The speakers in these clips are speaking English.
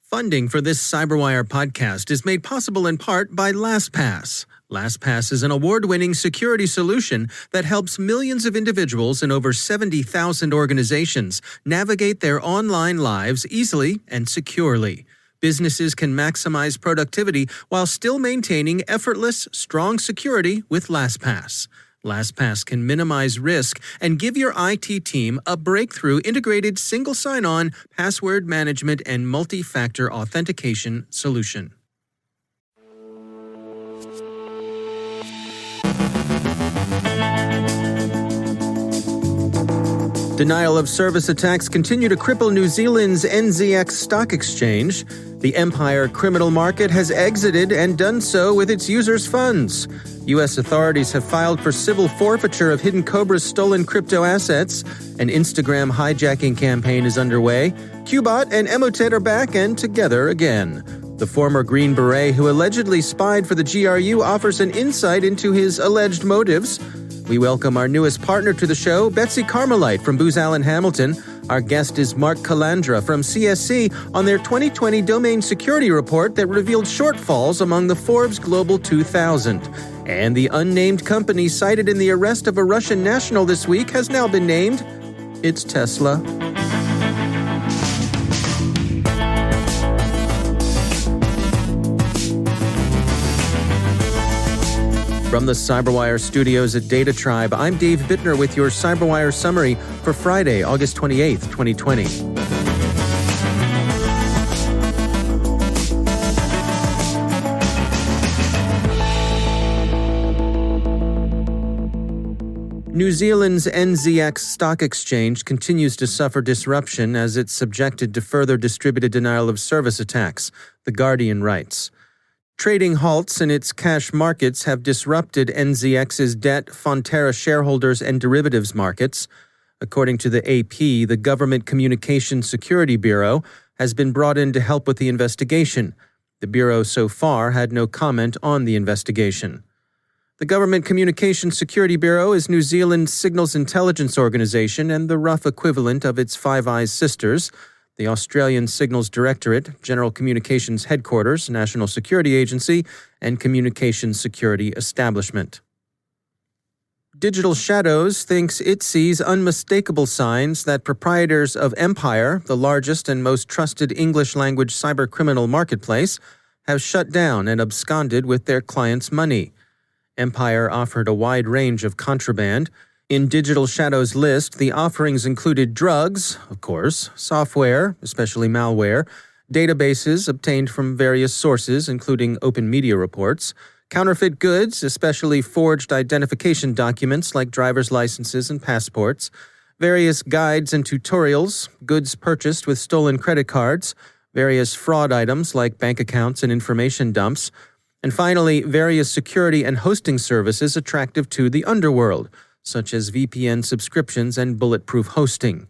Funding for this CyberWire podcast is made possible in part by LastPass. LastPass is an award-winning security solution that helps millions of individuals in over 70,000 organizations navigate their online lives easily and securely. Businesses can maximize productivity while still maintaining effortless, strong security with LastPass. LastPass can minimize risk and give your IT team a breakthrough integrated single sign-on, password management, and multi-factor authentication solution. Denial of service attacks continue to cripple New Zealand's NZX stock exchange. The Empire criminal market has exited and done so with its users' funds. U.S. authorities have filed for civil forfeiture of Hidden Cobra's stolen crypto assets. An Instagram hijacking campaign is underway. Qbot and Emotet are back and together again. The former Green Beret who allegedly spied for the GRU offers an insight into his alleged motives. We welcome our newest partner to the show, Betsy Carmelite from Booz Allen Hamilton. Our guest is Mark Calandra from CSC on their 2020 domain security report that revealed shortfalls among the Forbes Global 2000. And the unnamed company cited in the arrest of a Russian national this week has now been named. It's Tesla. From the CyberWire studios at Data Tribe, I'm Dave Bittner with your CyberWire summary for Friday, August 28th, 2020. New Zealand's NZX stock exchange continues to suffer disruption as it's subjected to further distributed denial of service attacks, The Guardian writes. Trading halts in its cash markets have disrupted NZX's debt, Fonterra shareholders, and derivatives markets. According to the AP, the Government Communications Security Bureau has been brought in to help with the investigation. The Bureau so far had no comment on the investigation. The Government Communications Security Bureau is New Zealand's signals intelligence organization and the rough equivalent of its Five Eyes sisters, the Australian Signals Directorate, General Communications Headquarters, National Security Agency, and Communications Security Establishment. Digital Shadows thinks it sees unmistakable signs that proprietors of Empire, the largest and most trusted English-language cybercriminal marketplace, have shut down and absconded with their clients' money. Empire offered a wide range of contraband. In Digital Shadow's list, the offerings included drugs, of course, software, especially malware, databases obtained from various sources, including open media reports, counterfeit goods, especially forged identification documents like driver's licenses and passports, various guides and tutorials, goods purchased with stolen credit cards, various fraud items like bank accounts and information dumps, and finally, various security and hosting services attractive to the underworld, such as VPN subscriptions and bulletproof hosting.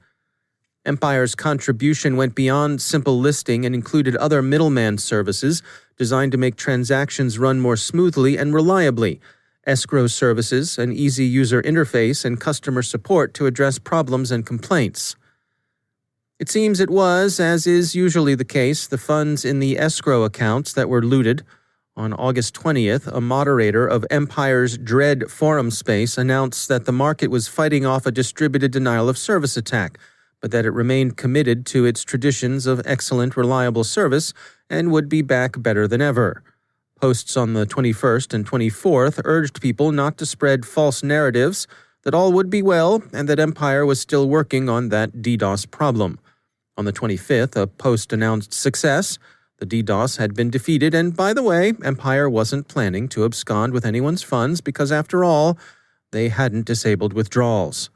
Empire's contribution went beyond simple listing and included other middleman services designed to make transactions run more smoothly and reliably, escrow services, an easy user interface, and customer support to address problems and complaints. It seems it was, as is usually the case, the funds in the escrow accounts that were looted. On August 20th, a moderator of Empire's Dread forum space announced that the market was fighting off a distributed denial of service attack, but that it remained committed to its traditions of excellent, reliable service and would be back better than ever. Posts on the 21st and 24th urged people not to spread false narratives, that all would be well, and that Empire was still working on that DDoS problem. On the 25th, a post announced success. The DDoS had been defeated, and by the way, Empire wasn't planning to abscond with anyone's funds because, after all, they hadn't disabled withdrawals.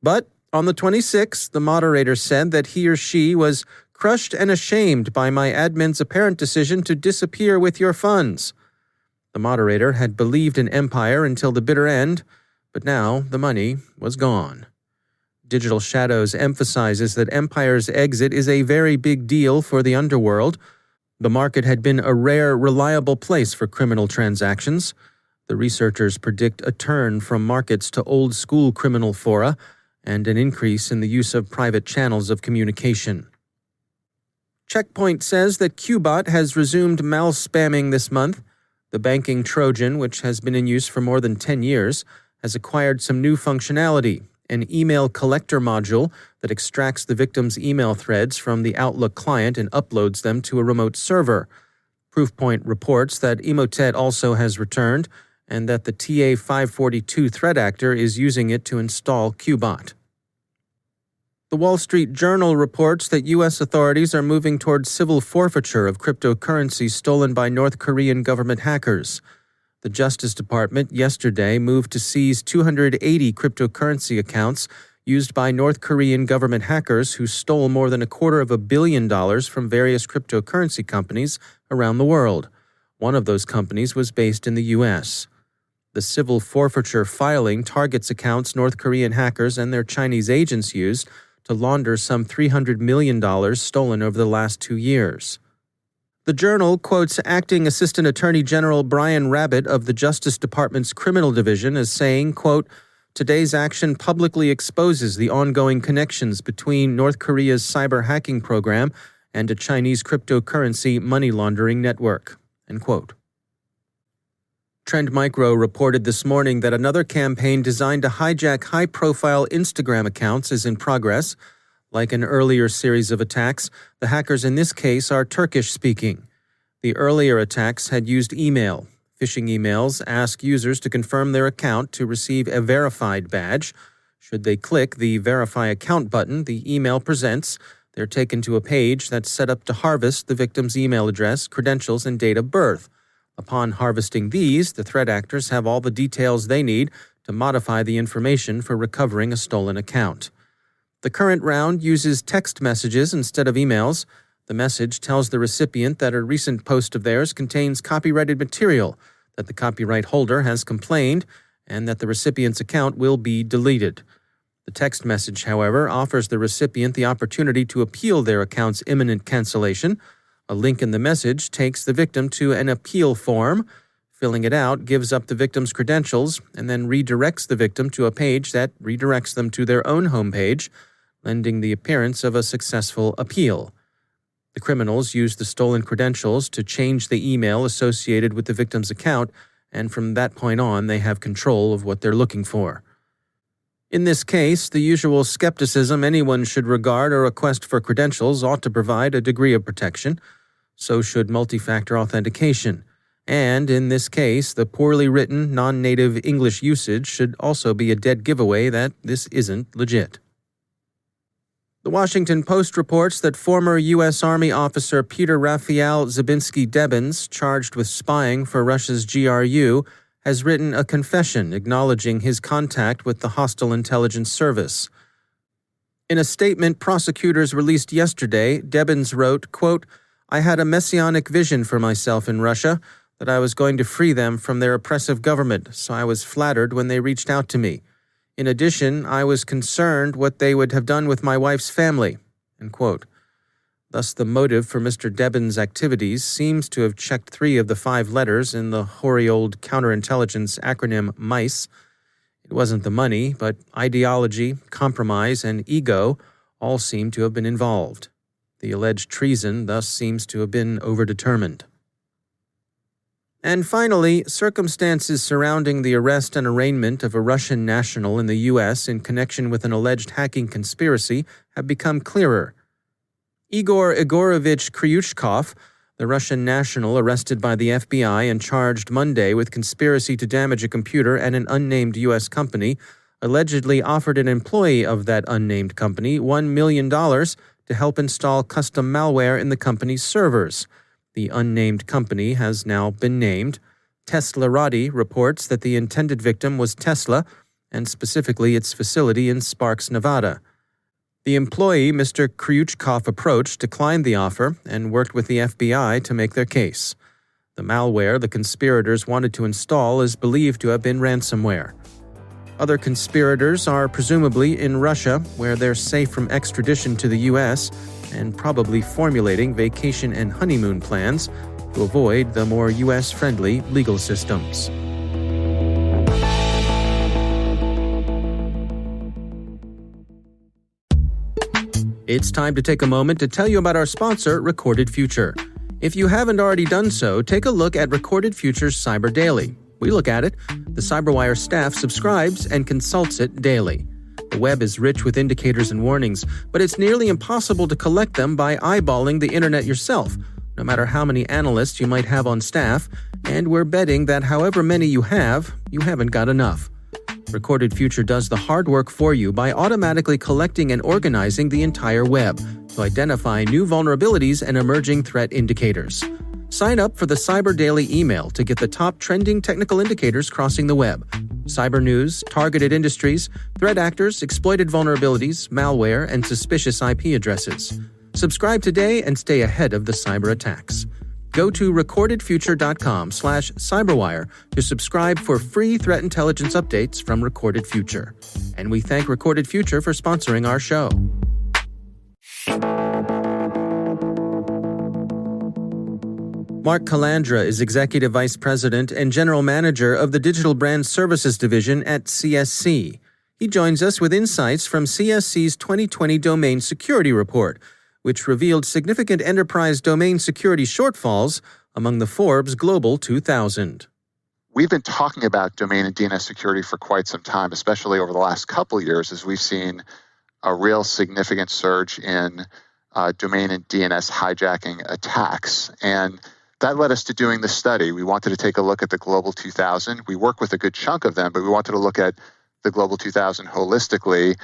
But on the 26th, the moderator said that he or she was crushed and ashamed by my admin's apparent decision to disappear with your funds. The moderator had believed in Empire until the bitter end, but now the money was gone. Digital Shadows emphasizes that Empire's exit is a very big deal for the underworld. The market had been a rare, reliable place for criminal transactions. The researchers predict a turn from markets to old-school criminal fora and an increase in the use of private channels of communication. Checkpoint says that Qbot has resumed mal-spamming this month. The banking Trojan, which has been in use for more than 10 years, has acquired some new functionality, an email collector module that extracts the victim's email threads from the Outlook client and uploads them to a remote server. Proofpoint reports that Emotet also has returned and that the TA-542 threat actor is using it to install Qbot. The Wall Street Journal reports that U.S. authorities are moving toward civil forfeiture of cryptocurrencies stolen by North Korean government hackers. The Justice Department yesterday moved to seize 280 cryptocurrency accounts used by North Korean government hackers who stole more than $250 million from various cryptocurrency companies around the world. One of those companies was based in the U.S. The civil forfeiture filing targets accounts North Korean hackers and their Chinese agents used to launder some $300 million stolen over the last 2 years. The Journal quotes Acting Assistant Attorney General Brian Rabbitt of the Justice Department's Criminal Division as saying, quote, "Today's action publicly exposes the ongoing connections between North Korea's cyber hacking program and a Chinese cryptocurrency money laundering network." End quote. Trend Micro reported this morning that another campaign designed to hijack high-profile Instagram accounts is in progress. Like an earlier series of attacks, the hackers in this case are Turkish-speaking. The earlier attacks had used email. Phishing emails ask users to confirm their account to receive a verified badge. Should they click the Verify Account button, the email presents. They're taken to a page that's set up to harvest the victim's email address, credentials, and date of birth. Upon harvesting these, the threat actors have all the details they need to modify the information for recovering a stolen account. The current round uses text messages instead of emails. The message tells the recipient that a recent post of theirs contains copyrighted material, that the copyright holder has complained, and that the recipient's account will be deleted. The text message, however, offers the recipient the opportunity to appeal their account's imminent cancellation. A link in the message takes the victim to an appeal form. Filling it out gives up the victim's credentials and then redirects the victim to a page that redirects them to their own homepage, lending the appearance of a successful appeal. The criminals use the stolen credentials to change the email associated with the victim's account, and from that point on, they have control of what they're looking for. In this case, the usual skepticism anyone should regard a request for credentials ought to provide a degree of protection. So should multi-factor authentication. And in this case, the poorly written, non-native English usage should also be a dead giveaway that this isn't legit. The Washington Post reports that former U.S. Army officer Peter Raphael Zabinski-Debbins, charged with spying for Russia's GRU, has written a confession acknowledging his contact with the hostile intelligence service. In a statement prosecutors released yesterday, Debbins wrote, quote, "I had a messianic vision for myself in Russia, that I was going to free them from their oppressive government, so I was flattered when they reached out to me. In addition, I was concerned what they would have done with my wife's family." End quote. Thus, the motive for Mr. Debbins' activities seems to have checked 3 of the 5 letters in the hoary old counterintelligence acronym MICE. It wasn't the money, but ideology, compromise, and ego all seem to have been involved. The alleged treason thus seems to have been overdetermined. And finally, circumstances surrounding the arrest and arraignment of a Russian national in the U.S. in connection with an alleged hacking conspiracy have become clearer. Igor Igorovich Kryuchkov, the Russian national arrested by the FBI and charged Monday with conspiracy to damage a computer at an unnamed U.S. company, allegedly offered an employee of that unnamed company $1 million to help install custom malware in the company's servers. The unnamed company has now been named. Teslarati reports that the intended victim was Tesla, and specifically its facility in Sparks, Nevada. The employee Mr. Kryuchkov approached declined the offer and worked with the FBI to make their case. The malware the conspirators wanted to install is believed to have been ransomware. Other conspirators are presumably in Russia, where they're safe from extradition to the U.S., and probably formulating vacation and honeymoon plans to avoid the more U.S.-friendly legal systems. It's time to take a moment to tell you about our sponsor, Recorded Future. If you haven't already done so, take a look at Recorded Future's Cyber Daily. We look at it. The CyberWire staff subscribes and consults it daily. The web is rich with indicators and warnings, but it's nearly impossible to collect them by eyeballing the internet yourself, no matter how many analysts you might have on staff, and we're betting that however many you haven't got enough. Recorded Future does the hard work for you by automatically collecting and organizing the entire web to identify new vulnerabilities and emerging threat indicators. Sign up for the Cyber Daily email to get the top trending technical indicators crossing the web. Cyber news, targeted industries, threat actors, exploited vulnerabilities, malware, and suspicious IP addresses. Subscribe today and stay ahead of the cyber attacks. Go to recordedfuture.com/cyberwire to subscribe for free threat intelligence updates from Recorded Future. And we thank Recorded Future for sponsoring our show. Mark Calandra is Executive Vice President and General Manager of the Digital Brand Services Division at CSC. He joins us with insights from CSC's 2020 Domain Security Report, which revealed significant enterprise domain security shortfalls among the Forbes Global 2000. We've been talking about domain and DNS security for quite some time, especially over the last couple of years, as we've seen a real significant surge in domain and DNS hijacking attacks. And that led us to doing this study. We wanted to take a look at the Global 2000. We work with a good chunk of them, but we wanted to look at the Global 2000 holistically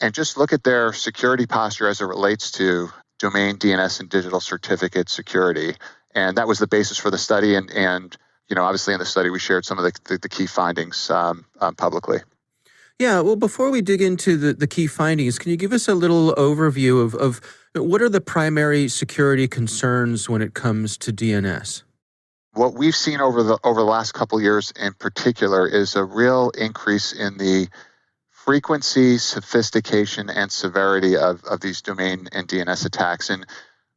and just look at their security posture as it relates to domain, DNS, and digital certificate security. And that was the basis for the study. And obviously in the study, we shared some of the key findings publicly. Yeah, well, before we dig into the key findings, can you give us a little overview of what are the primary security concerns when it comes to DNS? What we've seen over the last couple of years in particular is a real increase in the frequency, sophistication, and severity of these domain and DNS attacks. And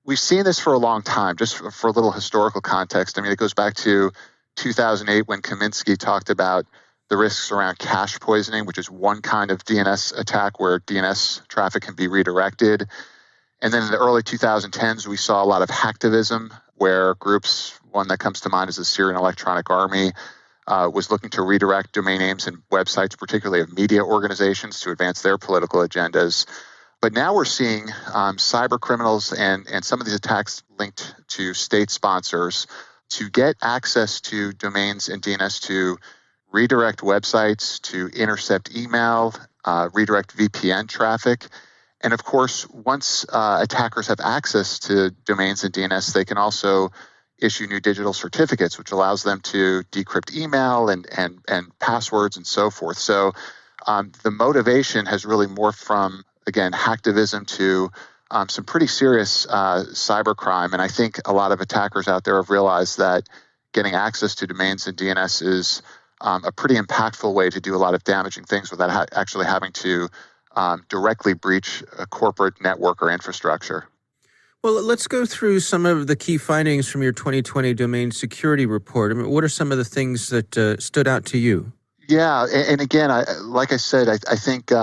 we've seen this for a long time. Just for a little historical context, I mean, it goes back to 2008 when Kaminsky talked about the risks around cache poisoning, which is one kind of DNS attack where DNS traffic can be redirected. And then in the early 2010s, we saw a lot of hacktivism where groups, one that comes to mind is the Syrian Electronic Army, was looking to redirect domain names and websites, particularly of media organizations, to advance their political agendas. But now we're seeing cyber criminals and some of these attacks linked to state sponsors to get access to domains and DNS to redirect websites, to intercept email, redirect VPN traffic. And of course, once attackers have access to domains and DNS, they can also issue new digital certificates, which allows them to decrypt email and passwords and so forth. So the motivation has really morphed from, again, hacktivism to some pretty serious cybercrime. And I think a lot of attackers out there have realized that getting access to domains and DNS is a pretty impactful way to do a lot of damaging things without actually having to directly breach a corporate network or infrastructure. Well, let's go through some of the key findings from your 2020 Domain Security Report. I mean, what are some of the things that stood out to you? Yeah, and again, like I said, I think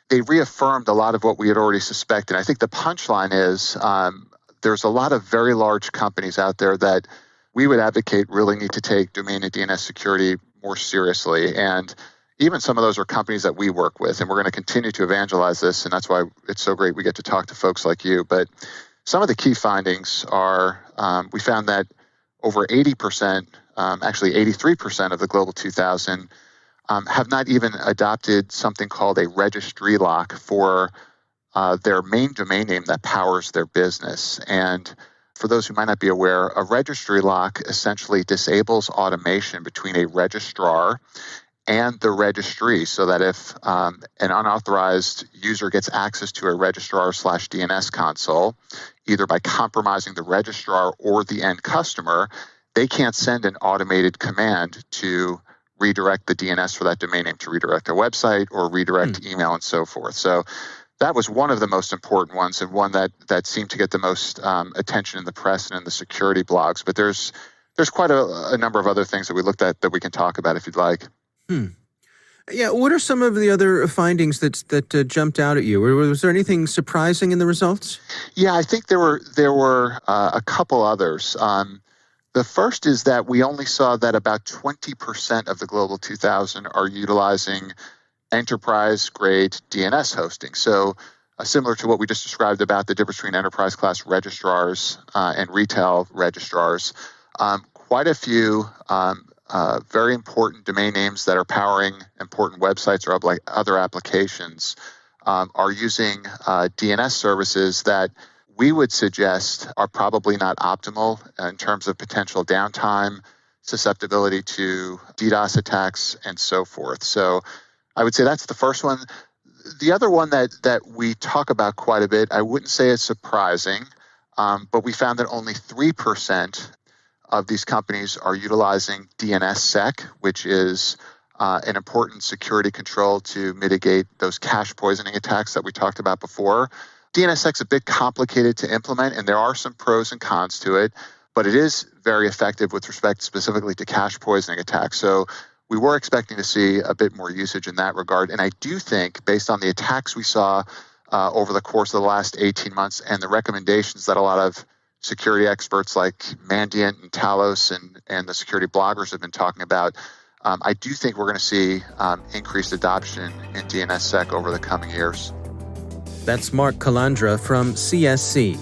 they reaffirmed a lot of what we had already suspected. I think the punchline is there's a lot of very large companies out there that we would advocate really need to take domain and DNS security more seriously. And even some of those are companies that we work with, and we're going to continue to evangelize this, and that's why it's so great we get to talk to folks like you. But some of the key findings are we found that over 80%, actually 83% of the Global 2000 have not even adopted something called a registry lock for their main domain name that powers their business. And for those who might not be aware, a registry lock essentially disables automation between a registrar and the registry, so that if an unauthorized user gets access to a registrar/DNS console, either by compromising the registrar or the end customer, they can't send an automated command to redirect the DNS for that domain name to redirect a website or redirect email and so forth. So that was one of the most important ones, and one that seemed to get the most attention in the press and in the security blogs. But there's quite a number of other things that we looked at that we can talk about if you'd like. Yeah, what are some of the other findings that jumped out at you? Was there anything surprising in the results? Yeah, I think there were a couple others. The first is that we only saw that about 20% of the Global 2000 are utilizing enterprise-grade DNS hosting. So similar to what we just described about the difference between enterprise-class registrars and retail registrars, quite a few very important domain names that are powering important websites or other applications are using DNS services that we would suggest are probably not optimal in terms of potential downtime, susceptibility to DDoS attacks, and so forth. So I would say that's the first one. The other one that we talk about quite a bit, I wouldn't say it's surprising, but we found that only 3% of these companies are utilizing DNSSEC, which is an important security control to mitigate those cache poisoning attacks that we talked about before. DNSSEC is a bit complicated to implement, and there are some pros and cons to it, but it is very effective with respect specifically to cache poisoning attacks. So we were expecting to see a bit more usage in that regard. And I do think, based on the attacks we saw over the course of the last 18 months and the recommendations that a lot of security experts like Mandiant and Talos and the security bloggers have been talking about, I do think we're going to see increased adoption in DNSSEC over the coming years. That's Mark Calandra from CSC.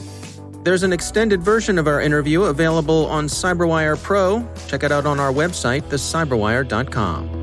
There's an extended version of our interview available on CyberWire Pro. Check it out on our website, thecyberwire.com.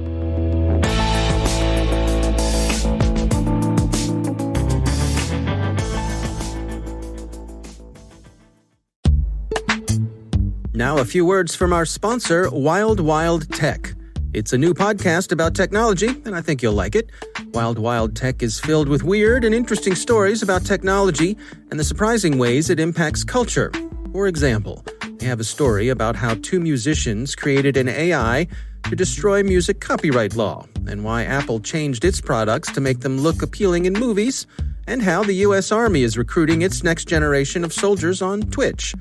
Now a few words from our sponsor, Wild Wild Tech. It's a new podcast about technology, and I think you'll like it. Wild Wild Tech is filled with weird and interesting stories about technology and the surprising ways it impacts culture. For example, they have a story about how two musicians created an AI to destroy music copyright law, and why Apple changed its products to make them look appealing in movies, and how the U.S. Army is recruiting its next generation of soldiers on Twitch.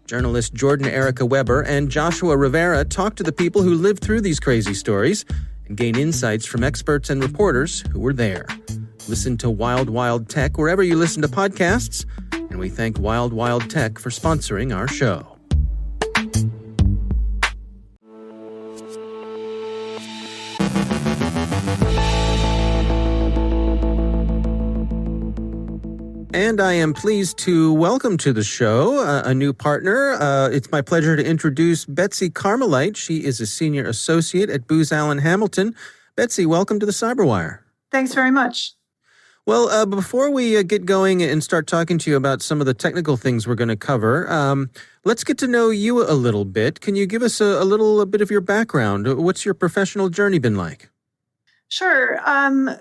Journalist Jordan Erica Weber and Joshua Rivera talk to the people who lived through these crazy stories and gain insights from experts and reporters who were there. Listen to Wild Wild Tech wherever you listen to podcasts, and we thank Wild Wild Tech for sponsoring our show. And I am pleased to welcome to the show a new partner. It's my pleasure to introduce Betsy Carmelite. She is a senior associate at Booz Allen Hamilton. Betsy, welcome to the CyberWire. Thanks very much. Well, before we get going and start talking to you about some of the technical things we're going to cover, let's get to know you a little bit. Can you give us a little bit of your background? What's your professional journey been like? Sure.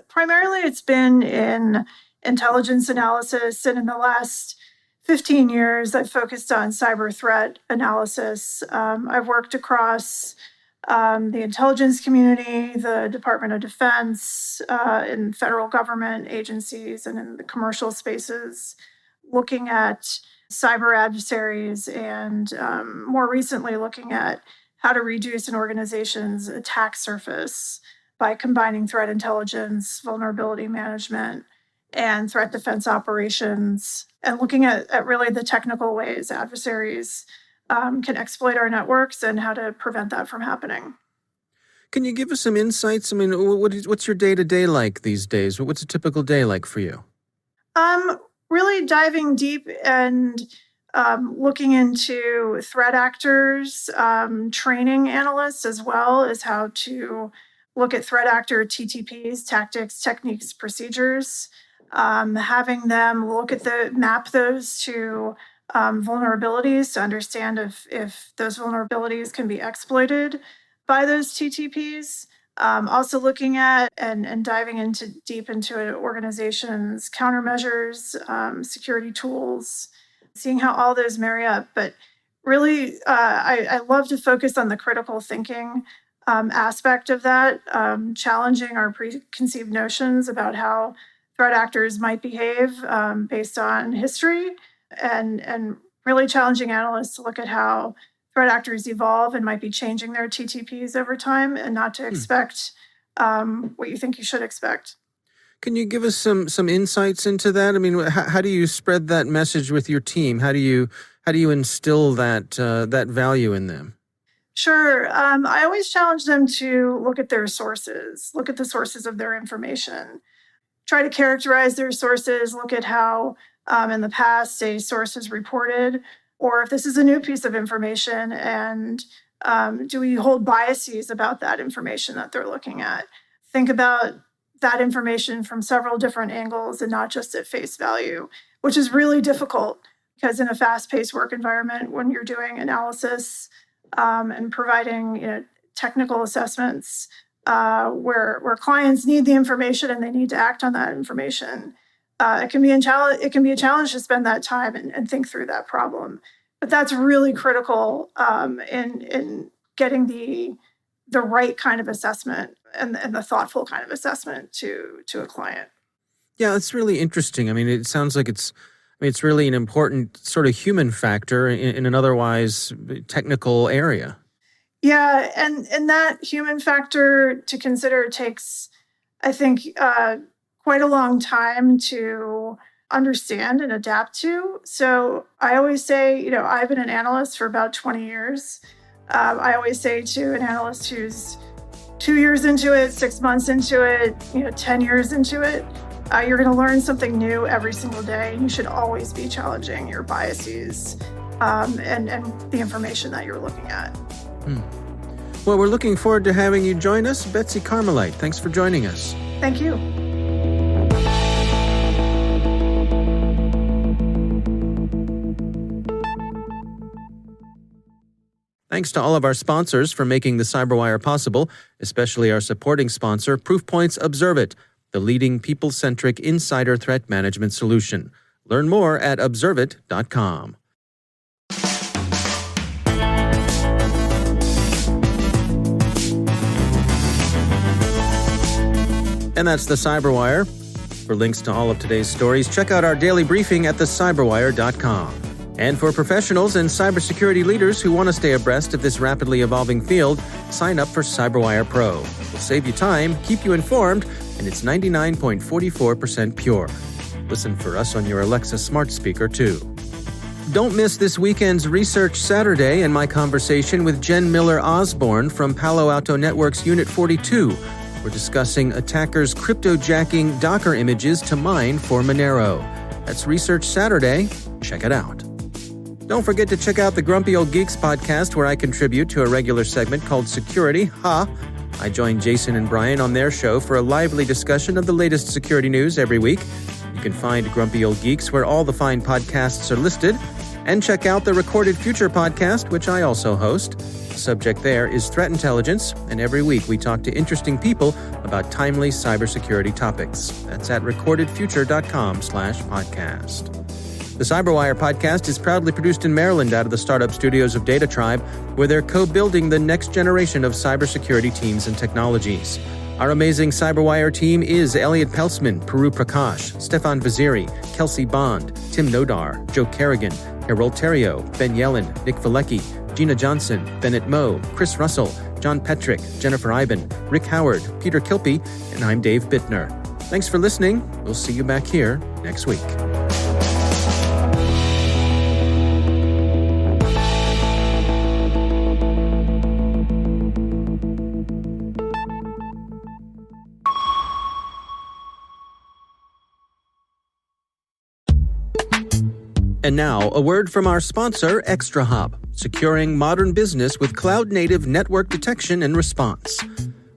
Primarily, it's been in intelligence analysis, and in the last 15 years, I've focused on cyber threat analysis. I've worked across the intelligence community, the Department of Defense, in federal government agencies, and in the commercial spaces, looking at cyber adversaries, and more recently looking at how to reduce an organization's attack surface by combining threat intelligence, vulnerability management, and threat defense operations, and looking at really the technical ways adversaries can exploit our networks and how to prevent that from happening. Can you give us some insights? I mean, what's your day-to-day like these days? What's a typical day like for you? Really diving deep and looking into threat actors, training analysts, as well as how to look at threat actor TTPs, tactics, techniques, procedures, having them map those to vulnerabilities to understand if those vulnerabilities can be exploited by those TTPs. Also looking at and diving deep into an organization's countermeasures, security tools, seeing how all those marry up. But really, I love to focus on the critical thinking aspect of that, challenging our preconceived notions about how threat actors might behave based on history, and really challenging analysts to look at how threat actors evolve and might be changing their TTPs over time, and not to expect what you think you should expect. Can you give us some insights into that? I mean, how do you spread that message with your team? How do you instill that value in them? Sure. I always challenge them to look at their sources, look at the sources of their information, try to characterize their sources, look at how in the past a source has reported, or if this is a new piece of information, and do we hold biases about that information that they're looking at? Think about that information from several different angles and not just at face value, which is really difficult because in a fast-paced work environment, when you're doing analysis and providing technical assessments where clients need the information and they need to act on that information, it can be a challenge to spend that time and think through that problem. But that's really critical in getting the right kind of assessment and the thoughtful kind of assessment to a client. Yeah, it's really interesting. I mean, it sounds like it's really an important sort of human factor in an otherwise technical area. Yeah, and that human factor to consider takes, I think, quite a long time to understand and adapt to. So I always say, I've been an analyst for about 20 years. I always say to an analyst who's 2 years into it, 6 months into it, 10 years into it, you're going to learn something new every single day. And you should always be challenging your biases and the information that you're looking at. Well, we're looking forward to having you join us. Betsy Carmelite, thanks for joining us. Thank you. Thanks to all of our sponsors for making the CyberWire possible, especially our supporting sponsor, Proofpoint's Observit, the leading people-centric insider threat management solution. Learn more at observit.com. And that's the CyberWire. For links to all of today's stories, check out our daily briefing at thecyberwire.com. And for professionals and cybersecurity leaders who want to stay abreast of this rapidly evolving field, sign up for CyberWire Pro. It'll save you time, keep you informed, and it's 99.44% pure. Listen for us on your Alexa smart speaker, too. Don't miss this weekend's Research Saturday and my conversation with Jen Miller-Osborne from Palo Alto Network's Unit 42. We're discussing attackers cryptojacking Docker images to mine for Monero. That's Research Saturday. Check it out. Don't forget to check out the Grumpy Old Geeks podcast, where I contribute to a regular segment called Security. Ha! I join Jason and Brian on their show for a lively discussion of the latest security news every week. You can find Grumpy Old Geeks where all the fine podcasts are listed. And check out the Recorded Future podcast, which I also host. The subject there is threat intelligence, and every week we talk to interesting people about timely cybersecurity topics. That's at recordedfuture.com/podcast. The CyberWire podcast is proudly produced in Maryland out of the startup studios of Data Tribe, where they're co-building the next generation of cybersecurity teams and technologies. Our amazing CyberWire team is Elliot Peltzman, Puru Prakash, Stefan Vaziri, Kelsey Bond, Tim Nodar, Joe Kerrigan, Harold Terrio, Ben Yellen, Nick Valecki, Gina Johnson, Bennett Moe, Chris Russell, John Petrick, Jennifer Iben, Rick Howard, Peter Kilpie, and I'm Dave Bittner. Thanks for listening. We'll see you back here next week. And now, a word from our sponsor, ExtraHop, securing modern business with cloud-native network detection and response.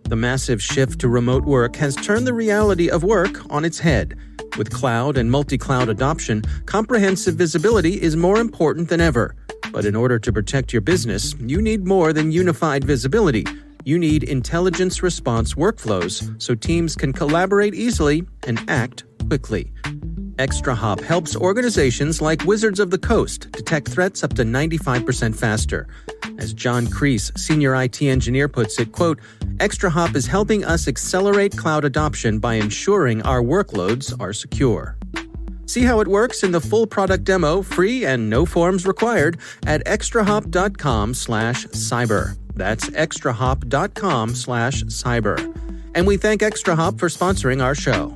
The massive shift to remote work has turned the reality of work on its head. With cloud and multi-cloud adoption, comprehensive visibility is more important than ever. But in order to protect your business, you need more than unified visibility. You need intelligence response workflows so teams can collaborate easily and act quickly. ExtraHop helps organizations like Wizards of the Coast detect threats up to 95% faster. As John Kreese, senior IT engineer, puts it, quote, ExtraHop is helping us accelerate cloud adoption by ensuring our workloads are secure. See how it works in the full product demo, free and no forms required, at extrahop.com/cyber. That's extrahop.com/cyber. And we thank Extra Hop for sponsoring our show.